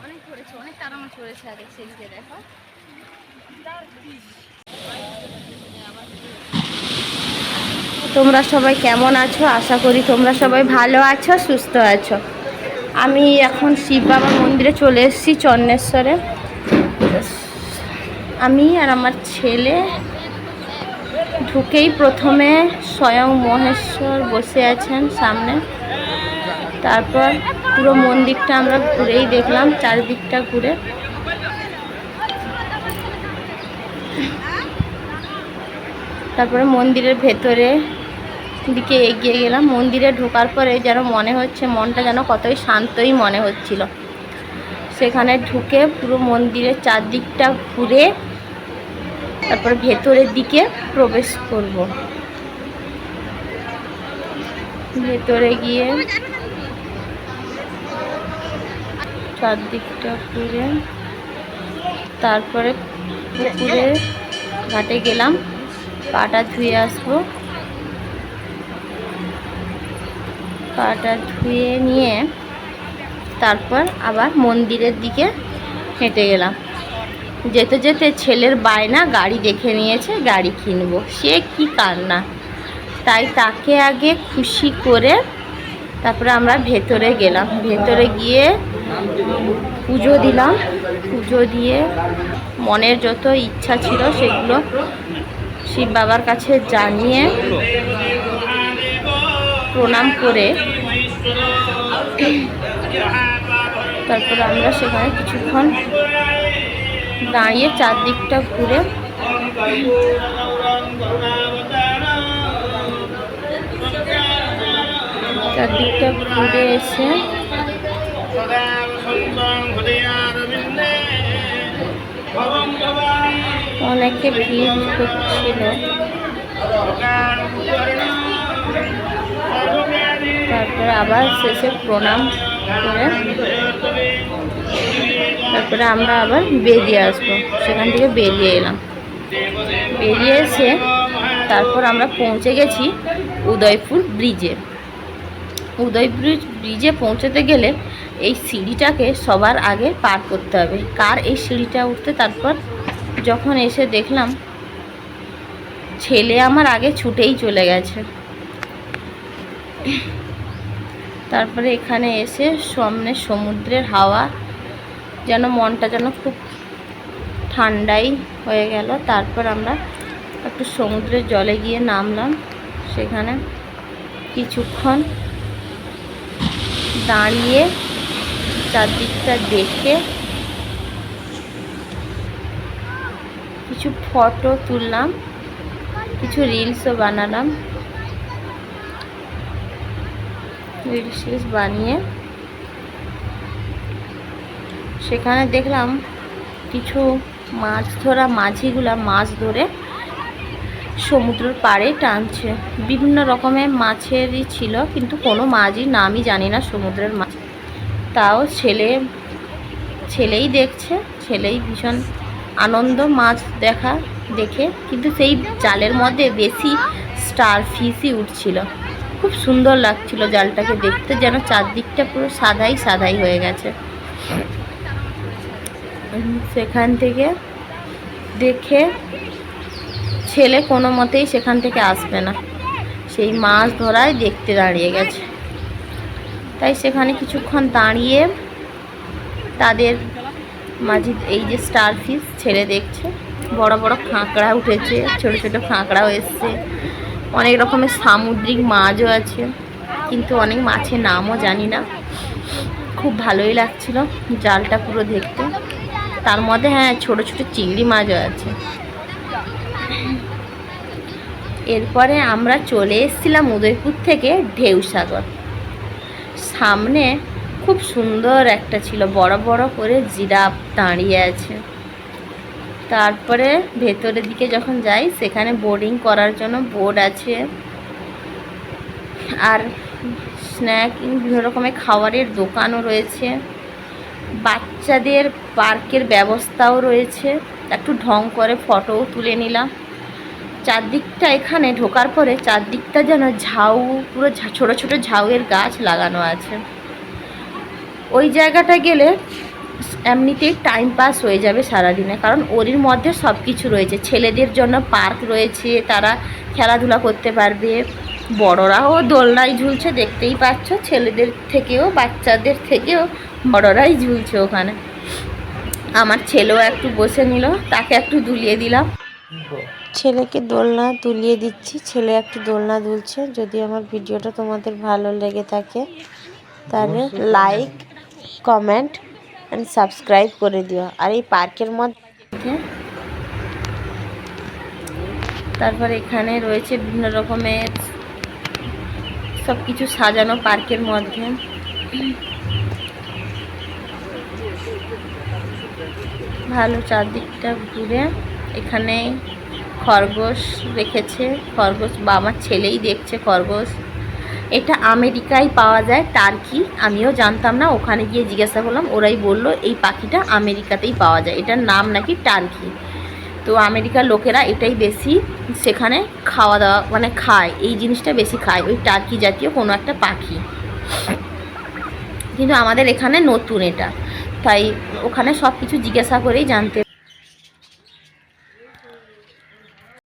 অনেক পড়েছে, অনেক তারা মাছ পড়েছে আগে সেদিকে দেখো। তোমরা সবাই কেমন আছো? আশা করি তোমরা সবাই ভালো আছো, সুস্থ আছো। আমি এখন শিব বাবার মন্দিরে চলে এসেছি চন্নেশ্বরে। আমি আর আমার ছেলে ঢুকেই প্রথমে স্বয়ং মহেশ্বর বসে আছেন সামনে। তারপর পুরো মন্দিরটা আমরা ঘুরেই দেখলাম, চারিদিকটা ঘুরে। তারপরে মন্দিরের ভেতরে দিকে এগিয়ে গেলাম। মন্দিরে ঢোকার পরে যেন মনে হচ্ছে, মনটা যেন কতই শান্তই মনে হচ্ছিল। সেখানে ঢুকে পুরো মন্দিরের চারদিকটা ঘুরে তারপর ভেতরের দিকে প্রবেশ করব। ভেতরে গিয়ে চারদিকটা ঘুরে তারপরে পুকুরে ঘাটে গেলাম, পাটা ধুয়ে আসবো। পাটা ধুয়ে নিয়ে তারপর আবার মন্দিরের দিকে হেঁটে গেলাম। যেতে যেতে ছেলের বায়না, গাড়ি দেখে নিয়েছে, গাড়ি কিনবো। সে কি কান্না, তাই তাকে আগে খুশি করে তারপরে আমরা ভেতরে গেলাম। ভেতরে গিয়ে পুজো দিলাম। পুজো দিয়ে মনের যত ইচ্ছা ছিল সেগুলো শিব বাবার কাছে জানিয়ে প্রণাম করে তারপর আমরা সেখানে কিছুক্ষণ দাঁড়িয়ে চারদিকটা ঘুরে এসে অনেকে ভিড় হচ্ছিল। তারপরে আবার শেষে প্রণাম করে তারপরে আমরা আবার বেরিয়ে আসবো। সেখান থেকে বেরিয়ে এলাম। বেরিয়ে এসে তারপর আমরা পৌঁছে গেছি উদয়পুর ব্রিজে। উদয়পুর ব্রিজে পৌঁছতে গেলে এই সিঁড়িটাকে সবার আগে পার করতে হবে। কার এই সিঁড়িটা উঠতে তারপর যখন এসে দেখলাম ছেলে আমার আগে ছুটেই চলে গেছে। তারপরে এখানে এসে সামনে সমুদ্রের হাওয়া, যেন মনটা যেন খুব ঠান্ডাই হয়ে গেল। তারপর আমরা একটু সমুদ্রের জলে গিয়ে নামলাম। সেখানে কিছুক্ষণ দাঁড়িয়ে চারদিকটা দেখে কিছু ফটো তুললাম, কিছু রিলসও বানালাম। রিলস বানিয়ে সেখানে দেখলাম কিছু মাছ ধরা মাঝিগুলা মাছ ধরে সমুদ্রের পাড়ে টানছে। বিভিন্ন রকমের মাছেরই ছিল, কিন্তু কোনো মাছই নামই জানি না সমুদ্রের মাছ। তাও ছেলেই দেখছে, ছেলেই ভীষণ আনন্দ মাছ দেখে। কিন্তু সেই জালের মধ্যে বেশি স্টার ফিশই উঠছিল। খুব সুন্দর লাগছিল জালটাকে দেখতে, যেন চারদিকটা পুরো সাদাই হয়ে গেছে। সেখান থেকে দেখে ছেলে কোনো মতেই সেখান থেকে আসবে না, সেই মাছ ধরায় দেখতে দাঁড়িয়ে গেছে। তাই সেখানে কিছুক্ষণ দাঁড়িয়ে তাদের মাঝে এই যে স্টার ফিশ ছেলে দেখছে, বড় বড় কাঁকড়া উঠেছে, ছোট ছোট কাঁকড়াও এসছে, অনেক রকমের সামুদ্রিক মাছও আছে, কিন্তু অনেক মাছের নামও জানি না। খুব ভালোই লাগছিল জালটা পুরো দেখতে। তার মধ্যে হ্যাঁ ছোট ছোট চিংড়ি মাছও আছে। এরপরে আমরা চলে এসেছিলাম উদয়পুর থেকে ঢেউসাগর। সামনে খুব সুন্দর একটা ছিল, বড় বড় করে জিরাফ দাঁড়িয়ে আছে। তারপরে ভেতরের দিকে যখন যাই সেখানে বোটিং করার জন্য বোট আছে, আর স্ন্যাক বিভিন্ন রকমের খাবারের দোকানও রয়েছে। বাচ্চাদের পার্কের ব্যবস্থাও রয়েছে। একটু ঢং করে ফটোও তুলে নিলাম। চারদিকটা এখানে ঢোকার পরে চারদিকটা যেন ঝাউ, পুরো ছোট ছোট ঝাউয়ের গাছ লাগানো আছে। ওই জায়গাটা গেলে এমনিতেই টাইম পাস হয়ে যাবে সারাদিনে, কারণ ওরই মধ্যে সব কিছু রয়েছে। ছেলেদের জন্য পার্ক রয়েছে, তারা খেলাধুলা করতে পারবে, বড়রাও দোলনায় ঝুলছে, দেখতেই পাচ্ছ, ছেলেদের থেকেও বাচ্চাদের থেকেও বড়রাই ঝুলছে ওখানে। আমার ছেলেও একটু বসে নিল, তাকে একটু দুলিয়ে দিলাম। ছেলেকে দোলনা দুলিয়ে দিচ্ছি, ছেলে একটু দোলনা দুলছে। যদি আমার ভিডিওটা তোমাদের ভালো লেগে থাকে তাহলে লাইক, কমেন্ট অ্যান্ড সাবস্ক্রাইব করে দিও। আর এই পার্কের মধ্যে তারপর এখানে রয়েছে বিভিন্ন রকমের সব কিছু সাজানো পার্কের মধ্যে। ভালো চারদিকটা ঘুরে। এখানে খরগোশ রেখেছে, খরগোশ বা আমার ছেলেই দেখছে খরগোশ। এটা আমেরিকায় পাওয়া যায়, টার্কি। আমিও জানতাম না, ওখানে গিয়ে জিজ্ঞাসা করলাম, ওরাই বললো এই পাখিটা আমেরিকাতেই পাওয়া যায়, এটার নাম নাকি টার্কি। তো আমেরিকার লোকেরা এটাই বেশি সেখানে খাওয়া দাওয়া মানে খায়, এই জিনিসটা বেশি খায়, ওই টার্কি জাতীয় কোনো একটা পাখি। কিন্তু আমাদের এখানে নতুন এটা, তাই ওখানে সব কিছু জিজ্ঞাসা করেই জানতে